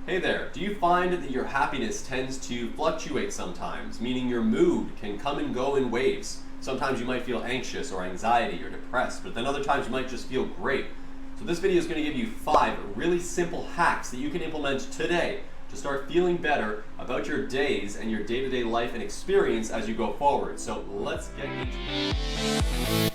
Hey there, do you find that your happiness tends to fluctuate sometimes, meaning your mood can come and go in waves? Sometimes you might feel anxious or anxiety or depressed, but then other times you might just feel great. So this video is going to give you 5 really simple hacks that you can implement today to start feeling better about your days and your day-to-day life and experience as you go forward. So let's get into it.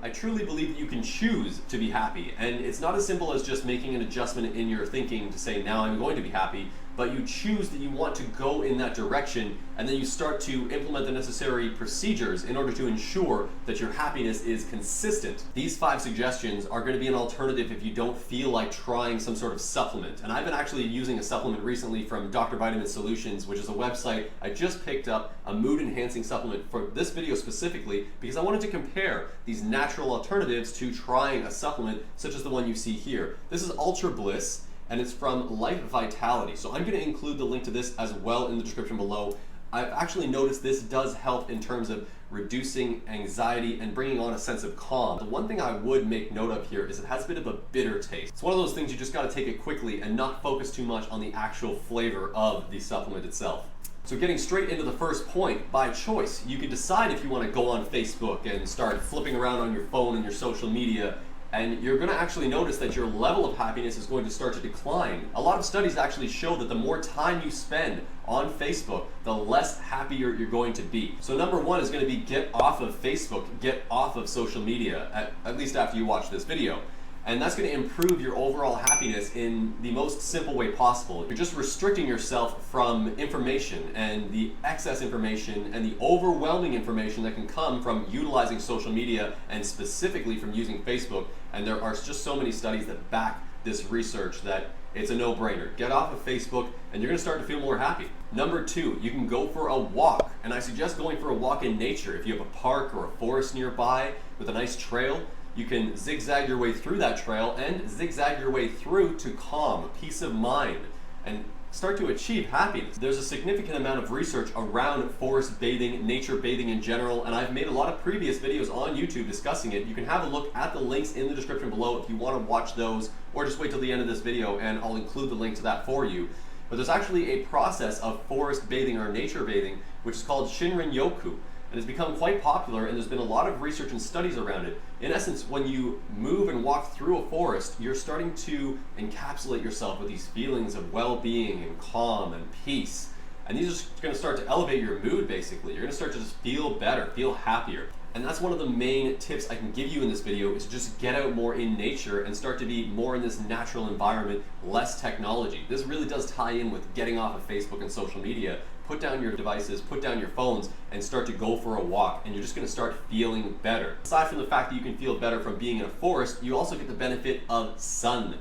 I truly believe that you can choose to be happy, and it's not as simple as just making an adjustment in your thinking to say, now I'm going to be happy, but you choose that you want to go in that direction, and then you start to implement the necessary procedures in order to ensure that your happiness is consistent. These 5 suggestions are going to be an alternative if you don't feel like trying some sort of supplement. And I've been actually using a supplement recently from Dr. Vitamin Solutions, which is a website. I just picked up a mood-enhancing supplement for this video specifically because I wanted to compare these natural alternatives to trying a supplement such as the one you see here. This is Ultra Bliss, and it's from Life Vitality. So I'm going to include the link to this as well in the description below. I've actually noticed this does help in terms of reducing anxiety and bringing on a sense of calm. The one thing I would make note of here is it has a bit of a bitter taste. It's one of those things you just got to take it quickly and not focus too much on the actual flavor of the supplement itself. So getting straight into the first point, by choice, you can decide if you want to go on Facebook and start flipping around on your phone and your social media, and you're going to actually notice that your level of happiness is going to start to decline. A lot of studies actually show that the more time you spend on Facebook, the less happier you're going to be. So number 1 is going to be get off of Facebook, get off of social media, at least after you watch this video. And that's going to improve your overall happiness in the most simple way possible. You're just restricting yourself from information and the excess information and the overwhelming information that can come from utilizing social media and specifically from using Facebook. And there are just so many studies that back this research that it's a no-brainer. Get off of Facebook and you're going to start to feel more happy. Number 2, you can go for a walk. And I suggest going for a walk in nature. If you have a park or a forest nearby with a nice trail, you can zigzag your way through that trail and zigzag your way through to calm, peace of mind, and start to achieve happiness. There's a significant amount of research around forest bathing, nature bathing in general, and I've made a lot of previous videos on YouTube discussing it. You can have a look at the links in the description below if you want to watch those, or just wait till the end of this video and I'll include the link to that for you. But there's actually a process of forest bathing or nature bathing, which is called Shinrin-yoku. And it's become quite popular, and there's been a lot of research and studies around it. In essence, when you move and walk through a forest, you're starting to encapsulate yourself with these feelings of well-being and calm and peace. And these are just going to start to elevate your mood, basically. You're going to start to just feel better, feel happier. And that's one of the main tips I can give you in this video, is just get out more in nature and start to be more in this natural environment, less technology. This really does tie in with getting off of Facebook and social media. Put down your devices, put down your phones, and start to go for a walk, and you're just going to start feeling better. Aside from the fact that you can feel better from being in a forest, you also get the benefit of sun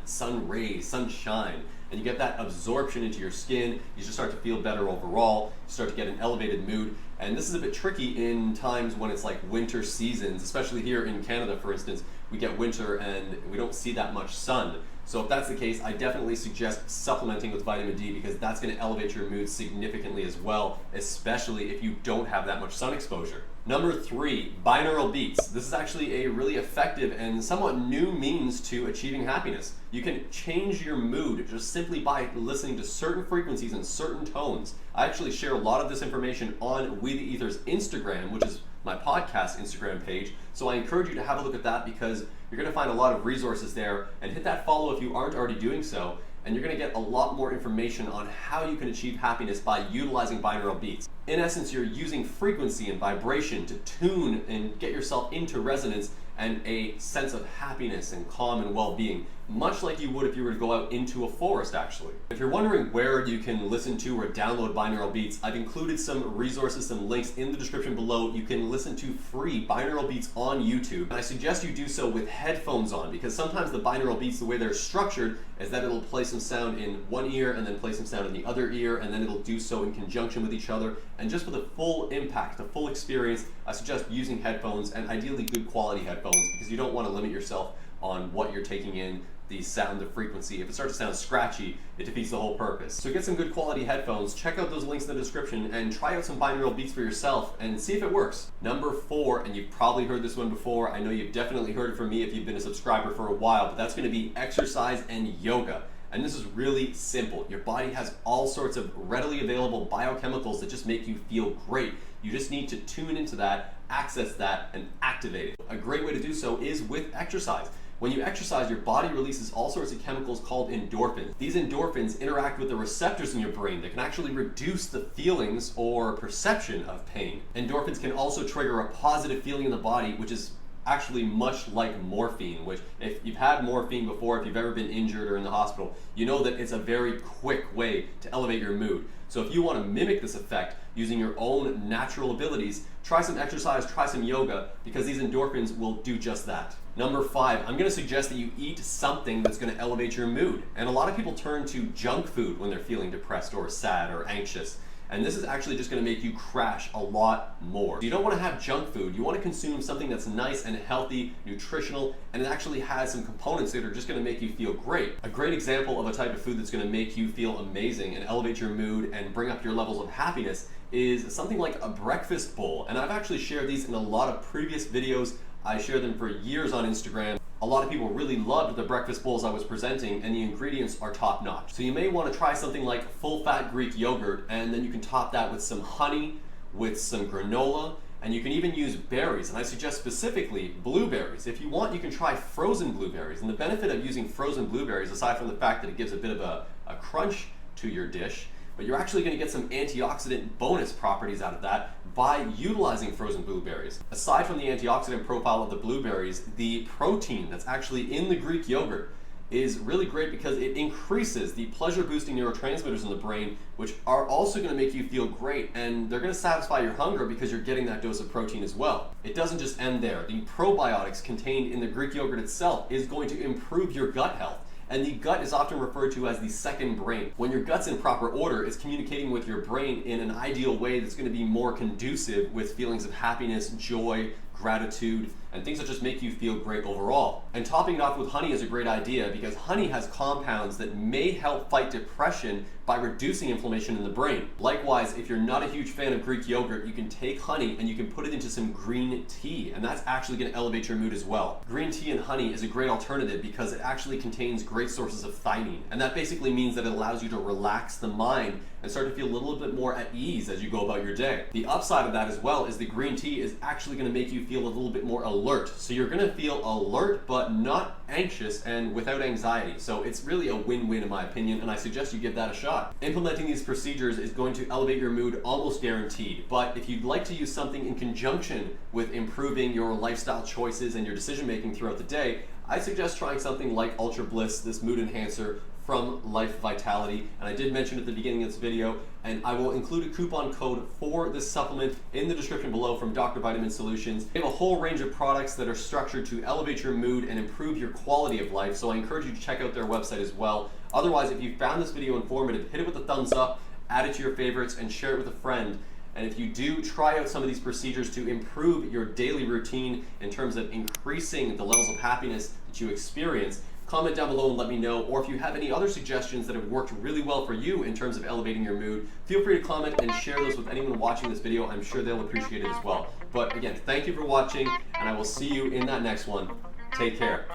rays, sunshine, and you get that absorption into your skin. You just start to feel better overall. You start to get an elevated mood, and this is a bit tricky in times when it's like winter seasons, especially here in Canada, for instance. We get winter and we don't see that much sun. So if that's the case, I definitely suggest supplementing with vitamin D because that's going to elevate your mood significantly as well, especially if you don't have that much sun exposure. Number 3, binaural beats. This is actually a really effective and somewhat new means to achieving happiness. You can change your mood just simply by listening to certain frequencies and certain tones. I actually share a lot of this information on We The Ether's Instagram, which is my podcast Instagram page. So I encourage you to have a look at that because you're going to find a lot of resources there, and hit that follow if you aren't already doing so, and you're going to get a lot more information on how you can achieve happiness by utilizing binaural beats. In essence, you're using frequency and vibration to tune and get yourself into resonance and a sense of happiness and calm and well-being, much like you would if you were to go out into a forest, actually. If you're wondering where you can listen to or download binaural beats, I've included some resources, some links in the description below. You can listen to free binaural beats on YouTube, and I suggest you do so with headphones on because sometimes the binaural beats, the way they're structured, is that it'll play some sound in one ear and then play some sound in the other ear, and then it'll do so in conjunction with each other. And just for the full impact, the full experience, I suggest using headphones, and ideally good quality headphones, because you don't want to limit yourself on what you're taking in, the sound, the frequency. If it starts to sound scratchy, it defeats the whole purpose. So get some good quality headphones, check out those links in the description, and try out some binaural beats for yourself and see if it works. Number 4, and you've probably heard this one before, I know you've definitely heard it from me if you've been a subscriber for a while, but that's going to be exercise and yoga. And this is really simple. Your body has all sorts of readily available biochemicals that just make you feel great. You just need to tune into that, access that, and activate it. A great way to do so is with exercise. When you exercise, your body releases all sorts of chemicals called endorphins. These endorphins interact with the receptors in your brain that can actually reduce the feelings or perception of pain. Endorphins can also trigger a positive feeling in the body, which is actually much like morphine, which if you've had morphine before, if you've ever been injured or in the hospital, you know that it's a very quick way to elevate your mood. So if you want to mimic this effect using your own natural abilities, try some exercise, try some yoga, because these endorphins will do just that. Number 5, I'm going to suggest that you eat something that's going to elevate your mood. And a lot of people turn to junk food when they're feeling depressed or sad or anxious. And this is actually just going to make you crash a lot more. You don't want to have junk food. You want to consume something that's nice and healthy, nutritional, and it actually has some components that are just going to make you feel great. A great example of a type of food that's going to make you feel amazing and elevate your mood and bring up your levels of happiness is something like a breakfast bowl. And I've actually shared these in a lot of previous videos. I shared them for years on Instagram. A lot of people really loved the breakfast bowls I was presenting, and the ingredients are top notch. So you may want to try something like full-fat Greek yogurt, and then you can top that with some honey, with some granola, and you can even use berries, and I suggest specifically blueberries. If you want, you can try frozen blueberries, and the benefit of using frozen blueberries, aside from the fact that it gives a bit of a crunch to your dish, but you're actually going to get some antioxidant bonus properties out of that by utilizing frozen blueberries. Aside from the antioxidant profile of the blueberries, the protein that's actually in the Greek yogurt is really great because it increases the pleasure-boosting neurotransmitters in the brain, which are also going to make you feel great, and they're going to satisfy your hunger because you're getting that dose of protein as well. It doesn't just end there. The probiotics contained in the Greek yogurt itself is going to improve your gut health. And the gut is often referred to as the second brain. When your gut's in proper order, it's communicating with your brain in an ideal way that's going to be more conducive with feelings of happiness, joy, gratitude, and things that just make you feel great overall. And topping it off with honey is a great idea because honey has compounds that may help fight depression by reducing inflammation in the brain. Likewise, if you're not a huge fan of Greek yogurt, you can take honey and you can put it into some green tea, and that's actually going to elevate your mood as well. Green tea and honey is a great alternative because it actually contains great sources of thiamine, and that basically means that it allows you to relax the mind and start to feel a little bit more at ease as you go about your day. The upside of that as well is the green tea is actually going to make you feel a little bit more alert. So you're going to feel alert but not anxious and without anxiety. So it's really a win-win in my opinion, and I suggest you give that a shot. Implementing these procedures is going to elevate your mood almost guaranteed, but if you'd like to use something in conjunction with improving your lifestyle choices and your decision making throughout the day, I suggest trying something like Ultra Bliss, this mood enhancer from Life Vitality, and I did mention at the beginning of this video, and I will include a coupon code for this supplement in the description below from Dr. Vitamin Solutions. They have a whole range of products that are structured to elevate your mood and improve your quality of life, so I encourage you to check out their website as well. Otherwise, if you found this video informative, hit it with a thumbs up, add it to your favorites, and share it with a friend. And if you do try out some of these procedures to improve your daily routine in terms of increasing the levels of happiness that you experience, comment down below and let me know. Or if you have any other suggestions that have worked really well for you in terms of elevating your mood, feel free to comment and share those with anyone watching this video. I'm sure they'll appreciate it as well. But again, thank you for watching, and I will see you in that next one. Take care.